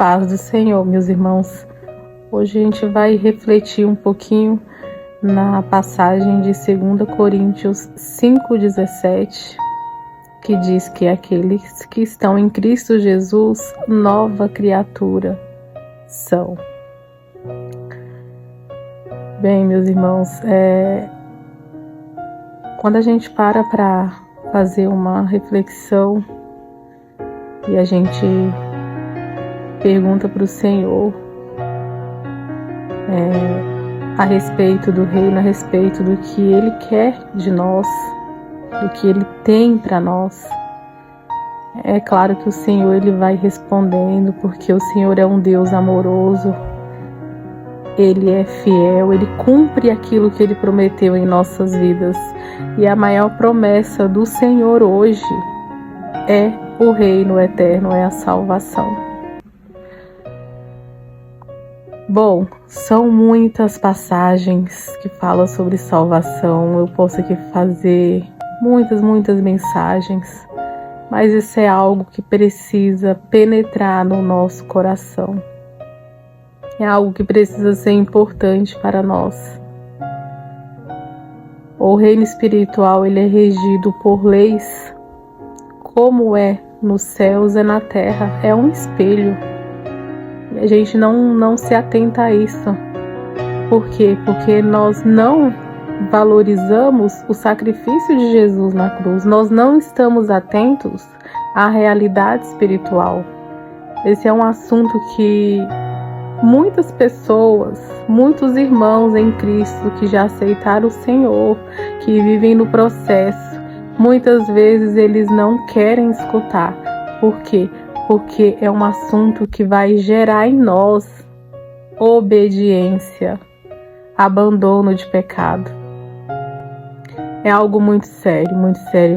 paz do Senhor, meus irmãos. Hoje a gente vai refletir um pouquinho na passagem de 2 Coríntios 5,17, que diz que aqueles que estão em Cristo Jesus, nova criatura são. Bem, meus irmãos, quando a gente para fazer uma reflexão e a gente pergunta para o Senhor a respeito do reino, a respeito do que Ele quer de nós, do que Ele tem para nós, é claro que o Senhor Ele vai respondendo, porque o Senhor é um Deus amoroso, Ele é fiel, Ele cumpre aquilo que Ele prometeu em nossas vidas. E a maior promessa do Senhor hoje é o reino eterno, é a salvação. Bom, são muitas passagens que falam sobre salvação. Eu posso aqui fazer muitas mensagens, mas isso é algo que precisa penetrar no nosso coração. É algo que precisa ser importante para nós. O reino espiritual ele é regido por leis, como é nos céus e na terra. É um espelho. E a gente não se atenta a isso. Por quê? Porque nós não valorizamos o sacrifício de Jesus na cruz. Nós não estamos atentos à realidade espiritual. Esse é um assunto que muitas pessoas, muitos irmãos em Cristo que já aceitaram o Senhor, que vivem no processo, muitas vezes eles não querem escutar. Por quê? Porque é um assunto que vai gerar em nós obediência, abandono de pecado. É algo muito sério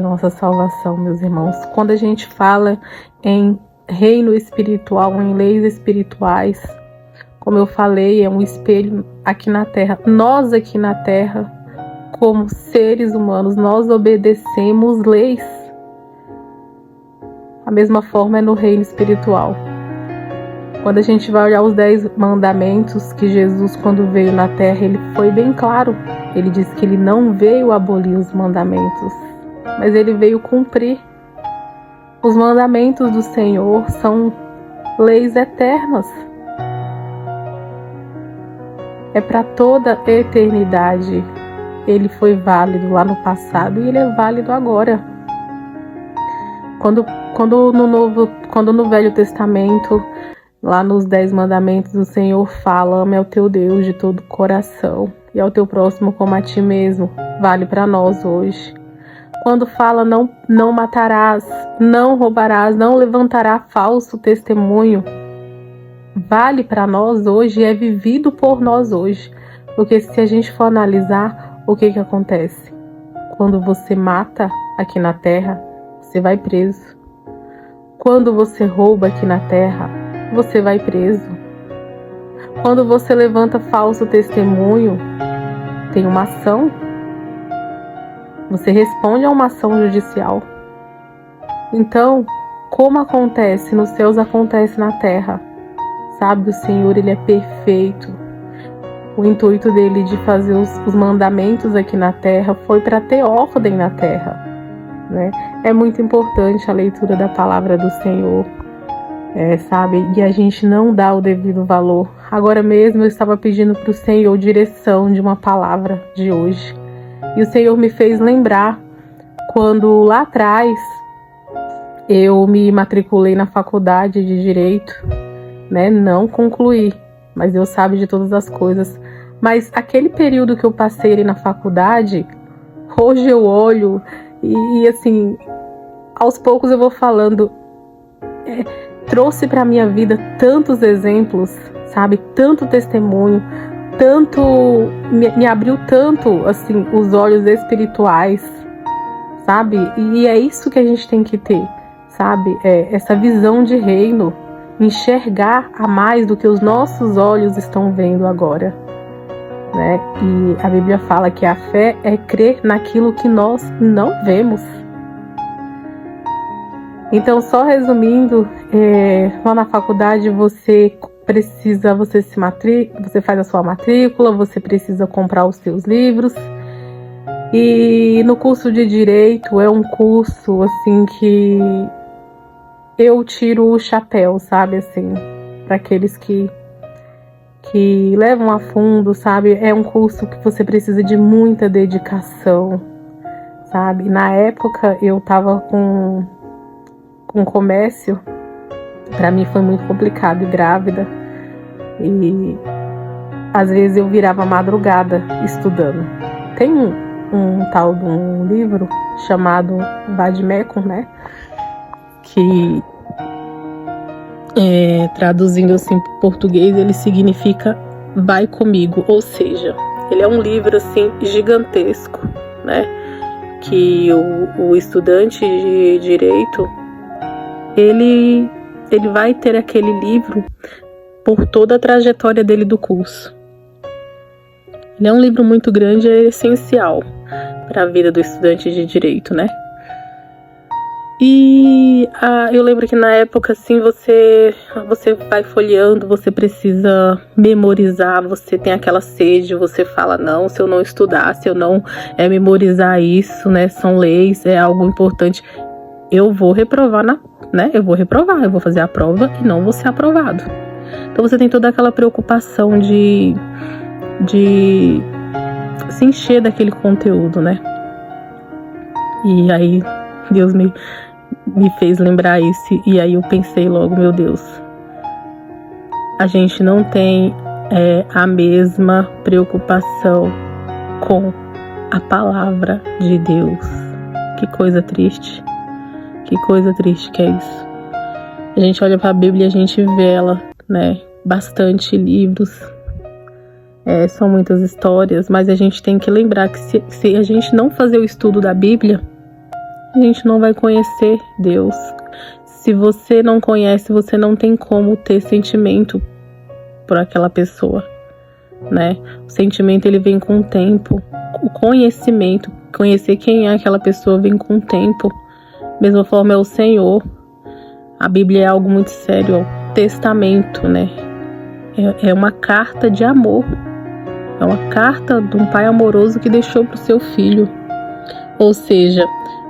nossa salvação, meus irmãos. Quando a gente fala em reino espiritual, em leis espirituais, como eu falei, é um espelho aqui na terra. Nós aqui na terra, como seres humanos, nós obedecemos leis. A mesma forma é no reino espiritual. Quando a gente vai olhar os 10 mandamentos que Jesus, quando veio na terra, ele foi bem claro. Ele disse que ele não veio abolir os mandamentos, mas ele veio cumprir. Os mandamentos do Senhor são leis eternas. É para toda a eternidade. Ele foi válido lá no passado e ele é válido agora. Quando no Velho Testamento, lá nos 10 mandamentos, o Senhor fala: ame ao teu Deus de todo o coração e ao teu próximo como a ti mesmo. Vale para nós hoje. Quando fala não matarás, não roubarás, não levantarás falso testemunho, vale para nós hoje e é vivido por nós hoje. Porque se a gente for analisar, o que acontece? Quando você mata aqui na terra, você vai preso. Quando você rouba aqui na terra, você vai preso. Quando você levanta falso testemunho, tem uma ação. Você responde a uma ação judicial. Então, como acontece nos céus, acontece na terra. Sabe, o Senhor, Ele é perfeito. O intuito dele de fazer os mandamentos aqui na terra foi para ter ordem na terra, né? É muito importante a leitura da palavra do Senhor, sabe? E a gente não dá o devido valor. Agora mesmo eu estava pedindo para o Senhor direção de uma palavra de hoje. E o Senhor me fez lembrar quando lá atrás eu me matriculei na faculdade de Direito, né? Não concluí, mas Deus sabe de todas as coisas. Mas aquele período que eu passei ali na faculdade, hoje eu olho e assim, aos poucos eu vou falando, trouxe para minha vida tantos exemplos, sabe? Tanto testemunho, tanto me abriu tanto assim os olhos espirituais, sabe? E é isso que a gente tem que ter, sabe? Essa visão de reino, enxergar a mais do que os nossos olhos estão vendo agora, né? E a Bíblia fala que a fé é crer naquilo que nós não vemos. Então, só resumindo, lá na faculdade você você faz a sua matrícula, você precisa comprar os seus livros. E no curso de Direito é um curso, assim, que eu tiro o chapéu, sabe, assim, para aqueles que levam a fundo, sabe? É um curso que você precisa de muita dedicação, sabe? Na época eu tava com comércio, para mim foi muito complicado e grávida, e às vezes eu virava madrugada estudando. Tem um tal de um livro chamado Vademecum, né? Que traduzindo assim para português, ele significa vai comigo, ou seja, ele é um livro assim gigantesco, né? Que o estudante de direito ele vai ter aquele livro por toda a trajetória dele do curso. Ele é um livro muito grande e é essencial para a vida do estudante de direito, né? E eu lembro que na época, assim, você vai folheando, você precisa memorizar, você tem aquela sede, você fala, não, se eu não estudar, se eu não memorizar isso, né, são leis, é algo importante, eu vou reprovar, né, eu vou fazer a prova e não vou ser aprovado. Então você tem toda aquela preocupação de se encher daquele conteúdo, né? E aí Deus me fez lembrar isso, e aí eu pensei logo, meu Deus, a gente não tem a mesma preocupação com a palavra de Deus. Que coisa triste que é isso. A gente olha para a Bíblia e a gente vê ela, né, bastante livros, são muitas histórias, mas a gente tem que lembrar que se a gente não fazer o estudo da Bíblia, a gente não vai conhecer Deus. Se você não conhece, você não tem como ter sentimento por aquela pessoa, né? O sentimento, ele vem com o tempo. O conhecimento, conhecer quem é aquela pessoa, vem com o tempo. Mesma forma é o Senhor. A Bíblia é algo muito sério, é o testamento, né? É uma carta de amor. É uma carta de um pai amoroso que deixou para o seu filho. Ou seja,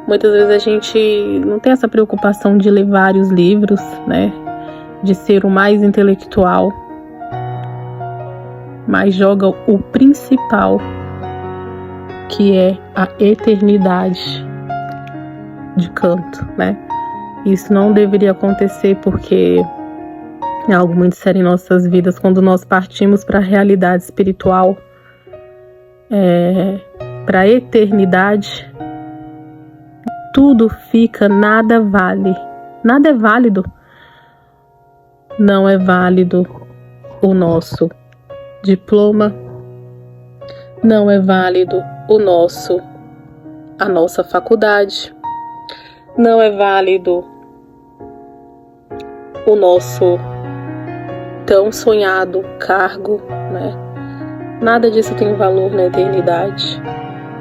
muitas vezes a gente não tem essa preocupação de ler vários livros, né? De ser o mais intelectual, mas joga o principal, que é a eternidade, de canto, né? Isso não deveria acontecer, porque é algo muito sério em nossas vidas. Quando nós partimos para a realidade espiritual, para a eternidade, tudo fica, nada vale, nada é válido. Não é válido o nosso diploma, não é válido a nossa faculdade, não é válido o nosso tão sonhado cargo, né? Nada disso tem valor na eternidade.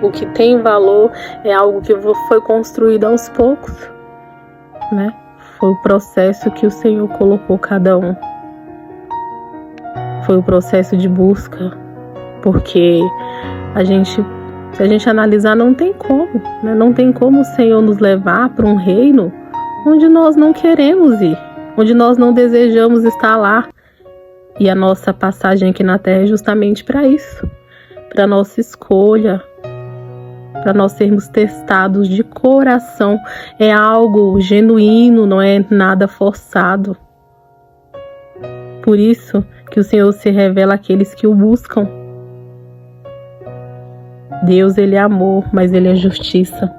O que tem valor é algo que foi construído aos poucos, né? Foi o processo que o Senhor colocou cada um. Foi o processo de busca, porque se a gente analisar, não tem como, né? Não tem como o Senhor nos levar para um reino onde nós não queremos ir, onde nós não desejamos estar lá. E a nossa passagem aqui na Terra é justamente para isso, para nossa escolha, para nós sermos testados de coração. É algo genuíno, não é nada forçado. Por isso que o Senhor se revela àqueles que o buscam. Deus, ele é amor, mas ele é justiça.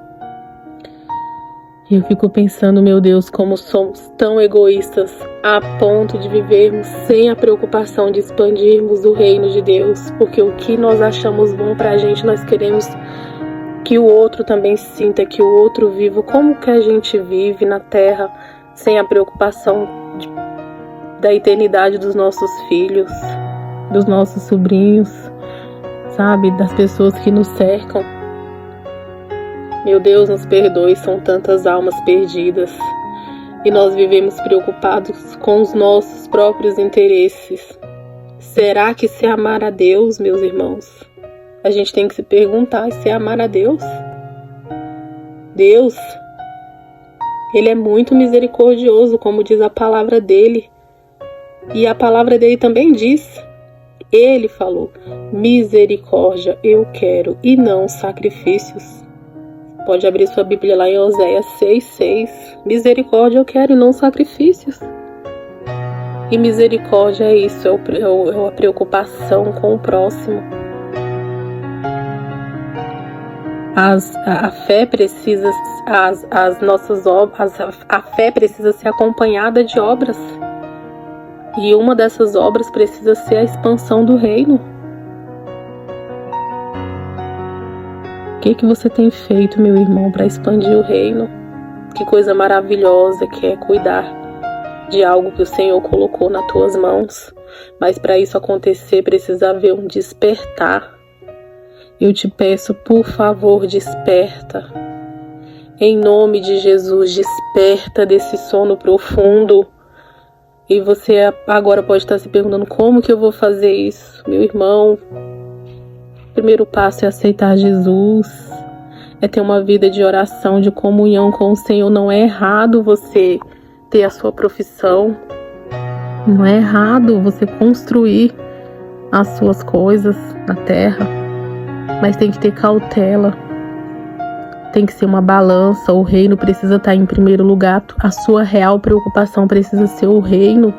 E eu fico pensando, meu Deus, como somos tão egoístas a ponto de vivermos sem a preocupação de expandirmos o reino de Deus, porque o que nós achamos bom pra gente, nós queremos que o outro também sinta, que o outro viva. Como que a gente vive na terra sem a preocupação da eternidade dos nossos filhos, dos nossos sobrinhos, sabe, das pessoas que nos cercam? Meu Deus, nos perdoe, são tantas almas perdidas. e nós vivemos preocupados com os nossos próprios interesses. Será que se amar a Deus, meus irmãos? A gente tem que se perguntar se amar a Deus. Deus, Ele é muito misericordioso, como diz a palavra dele. E a palavra dele também diz, Ele falou, misericórdia eu quero e não sacrifícios. Pode abrir sua Bíblia lá em Oséias 6:6. Misericórdia eu quero e não sacrifícios. E misericórdia é isso, é a preocupação com o próximo. A fé precisa, a fé precisa ser acompanhada de obras. E uma dessas obras precisa ser a expansão do reino. O que você tem feito, meu irmão, para expandir o reino? Que coisa maravilhosa que é cuidar de algo que o Senhor colocou nas tuas mãos. Mas para isso acontecer, precisa haver um despertar. Eu te peço, por favor, desperta. Em nome de Jesus, desperta desse sono profundo. E você agora pode estar se perguntando, como que eu vou fazer isso? Meu irmão, o primeiro passo é aceitar Jesus. É ter uma vida de oração, de comunhão com o Senhor. Não é errado você ter a sua profissão. Não é errado você construir as suas coisas na terra. Mas tem que ter cautela, tem que ser uma balança, o reino precisa estar em primeiro lugar, a sua real preocupação precisa ser o reino.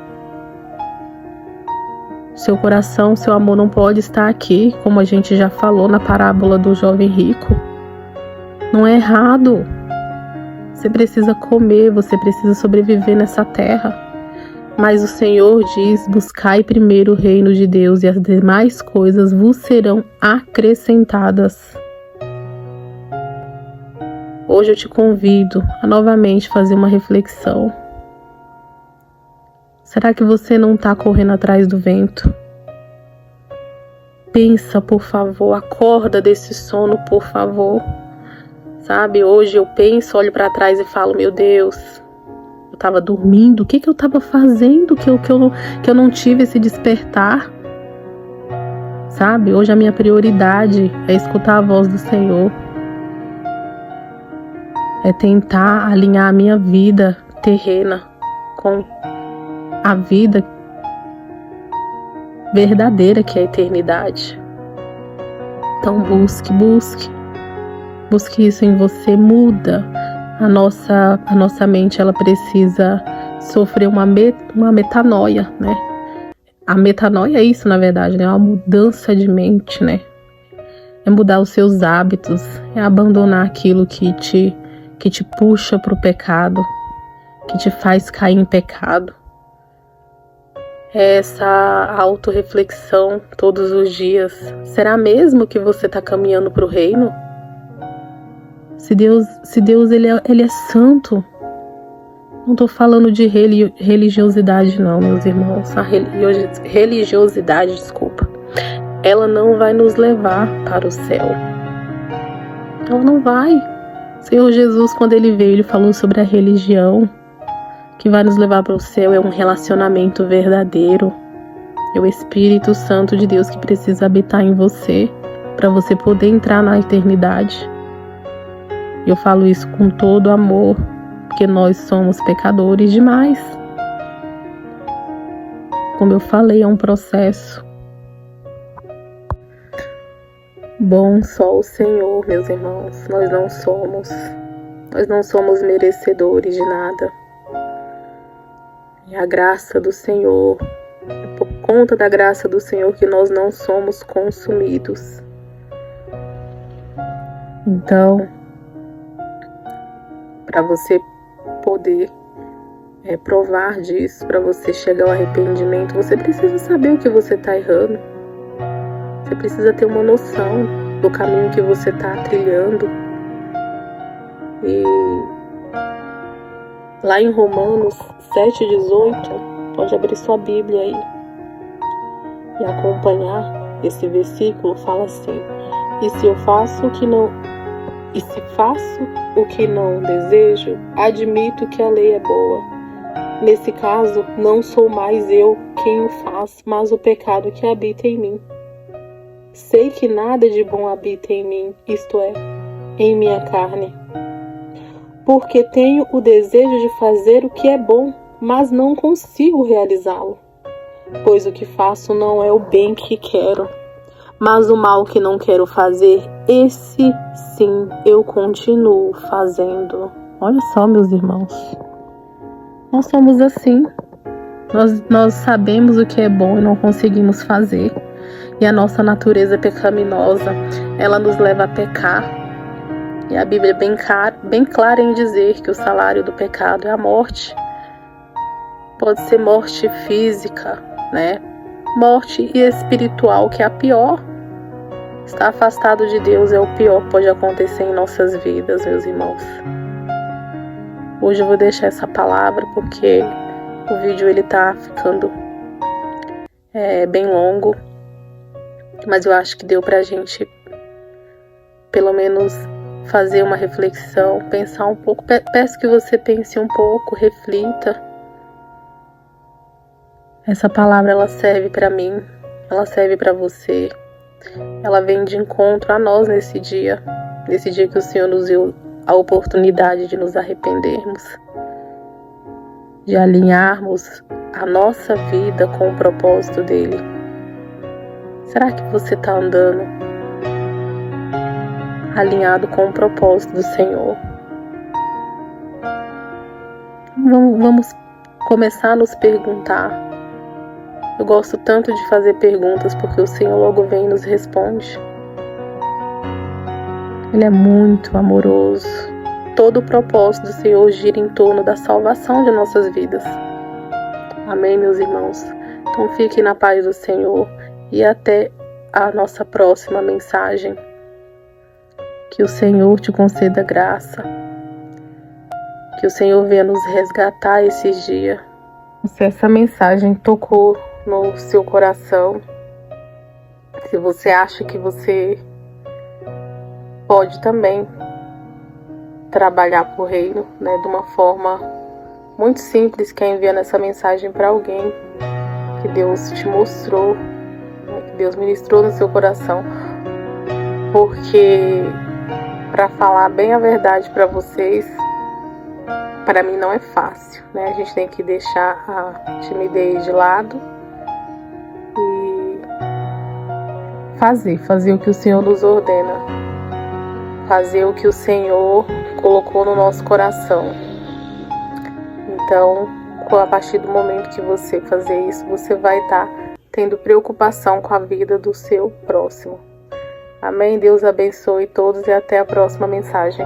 Seu coração, seu amor não pode estar aqui, como a gente já falou na parábola do jovem rico. Não é errado, você precisa comer, você precisa sobreviver nessa terra. Mas o Senhor diz, buscai primeiro o reino de Deus e as demais coisas vos serão acrescentadas. Hoje eu te convido a novamente fazer uma reflexão. Será que você não está correndo atrás do vento? Pensa, por favor, acorda desse sono, por favor. Sabe, hoje eu penso, olho para trás e falo, meu Deus, eu estava dormindo, o que eu estava fazendo que eu não tive esse despertar? Sabe, hoje a minha prioridade é escutar a voz do Senhor. É tentar alinhar a minha vida terrena com a vida verdadeira que é a eternidade. Então busque isso em você, muda. A nossa mente, ela precisa sofrer uma metanoia, né? A metanoia é isso, na verdade, né? É uma mudança de mente, né? É mudar os seus hábitos, é abandonar aquilo que te puxa para o pecado, que te faz cair em pecado. É essa autorreflexão todos os dias. Será mesmo que você está caminhando para o reino? Se Deus ele é santo, não estou falando de religiosidade não, meus irmãos. A religiosidade, desculpa, ela não vai nos levar para o céu. Ela não vai. O Senhor Jesus, quando ele veio, ele falou sobre a religião que vai nos levar para o céu. É um relacionamento verdadeiro. É o Espírito Santo de Deus que precisa habitar em você para você poder entrar na eternidade. Eu falo isso com todo amor, porque nós somos pecadores demais. Como eu falei, é um processo. Bom só o Senhor, meus irmãos. Nós não somos merecedores de nada. É a graça do Senhor. É por conta da graça do Senhor que nós não somos consumidos. Então, para você poder provar disso, para você chegar ao arrependimento, você precisa saber o que você está errando. Você precisa ter uma noção do caminho que você está trilhando. E lá em Romanos 7,18, pode abrir sua Bíblia aí e acompanhar esse versículo, fala assim: e se faço o que não desejo, admito que a lei é boa. Nesse caso, não sou mais eu quem o faz, mas o pecado que habita em mim. Sei que nada de bom habita em mim, isto é, em minha carne. Porque tenho o desejo de fazer o que é bom, mas não consigo realizá-lo. Pois o que faço não é o bem que quero, mas o mal que não quero fazer, esse sim eu continuo fazendo. Olha só, meus irmãos. Nós somos assim. Nós sabemos o que é bom e não conseguimos fazer. E a nossa natureza pecaminosa, ela nos leva a pecar. E a Bíblia é bem clara em dizer que o salário do pecado é a morte. Pode ser morte física, né? Morte espiritual, que é a pior. Estar afastado de Deus é o pior que pode acontecer em nossas vidas, meus irmãos. Hoje eu vou deixar essa palavra porque o vídeo ele tá ficando bem longo, mas eu acho que deu pra gente pelo menos fazer uma reflexão, pensar um pouco. Peço que você pense um pouco, reflita. Essa palavra ela serve para mim, ela serve para você. Ela vem de encontro a nós nesse dia que o Senhor nos deu a oportunidade de nos arrependermos, de alinharmos a nossa vida com o propósito dele. Será que você está andando alinhado com o propósito do Senhor? Vamos começar a nos perguntar. Eu gosto tanto de fazer perguntas porque o Senhor logo vem e nos responde. Ele é muito amoroso. Todo o propósito do Senhor gira em torno da salvação de nossas vidas. Amém, meus irmãos? Então fique na paz do Senhor e até a nossa próxima mensagem. Que o Senhor te conceda graça. Que o Senhor venha nos resgatar esses dias. Se essa mensagem tocou no seu coração, se você acha que você pode também trabalhar para o reino, né, de uma forma muito simples, que é enviando essa mensagem para alguém que Deus te mostrou, né, que Deus ministrou no seu coração, porque, para falar bem a verdade para vocês, para mim não é fácil, né? A gente tem que deixar a timidez de lado e fazer o que o Senhor nos ordena, fazer o que o Senhor colocou no nosso coração. Então, a partir do momento que você fazer isso, você vai estar tendo preocupação com a vida do seu próximo. Amém? Deus abençoe todos e até a próxima mensagem.